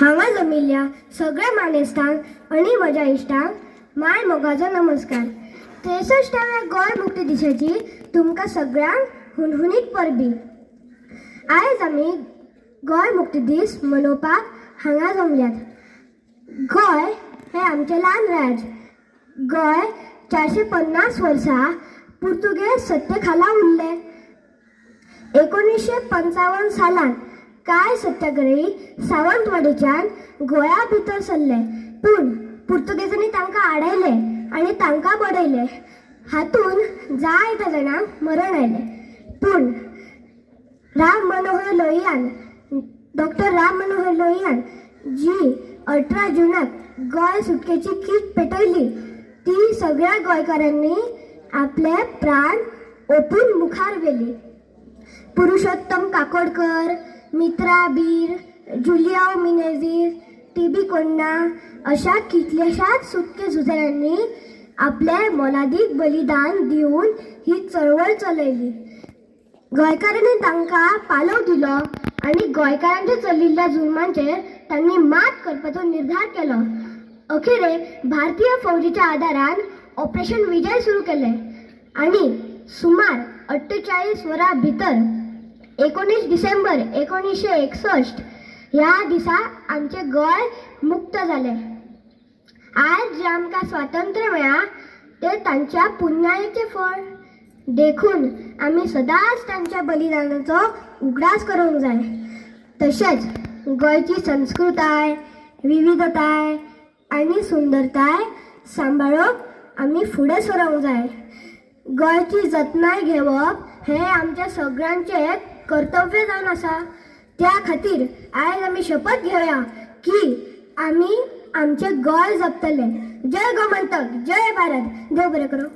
हांगा जमिल्ल्या सगळ्या मानेस्तांक आणि म्हज्या इश्टांक माय मोगाचो नमस्कार। 63व्या गोंय मुक्ती दिसाची तुमकां सगळ्यांक हुनहुनीत परबी। आयज आमी गोंय मुक्ती दीस मनोवपाक हांगा जमल्यात। गोंय हे आमचें ल्हान राज्य। गोंय 450 वर्सां पुर्तुगेज सत्ते खाला उरले। 1955 सालान कांय सत्याग्रही सावंतवाडीच्यान गोंया भितर सरले, पूण पुर्तुगेजांनी तांकां आडयले आनी तांकां बडयले। हातून जायत्या जाणांक मरण आयले, पूण डॉक्टर राम मनोहर लोहियान जी 18 जुनाक गोंय सुटकेची कीट पेटयली, ती सगळ्या गोंयकारांनी आपले प्राण ओपून मुखार व्हेली। पुरुषोत्तम काकोडकर, मित्रा बीर, जुलियांव मिनेझीस, टीबी कोन्ना अशा कितल्याशाच सुटके झुजाऱ्यांनी आपले मोलादीक बलिदान दिवन ही चळवळ चलयली। गोंयकारांनी तांकां पालव दिलो आनी गोंयकारांचेर चलिल्ल्या जुल्मांचेर तांणी मात करपाचो निर्धार केलो। अखेरेक भारतीय फौजीच्या आदारान ऑपरेशन विजय सुरू केले आनी सुमार 48 वरां भितर 19 डिसेंबर 1961 ह्या दिसा आमचे गोंय मुक्त जाले। आज जे आमकां स्वातंत्र्य मेळ्ळा ते तांच्या पुण्याचें फळ। देखून आमी सदांच तांच्या बलिदानाचो उगडास करूंक जाय। तशेंच गोंयची संस्कृताय, विविधताय आनी सुंदरताय सांबाळप आमी फुडें सरोंक जाय। गोंयची जतनाय घेवप हें आमच्या सगळ्यांचें कर्तव्य जावन आसा। त्या खातीर आयज आमी शपथ घेवया की आमी आमचें गोंय जपतले। जय गोमंतक, जय भारत। देव बरें करूं।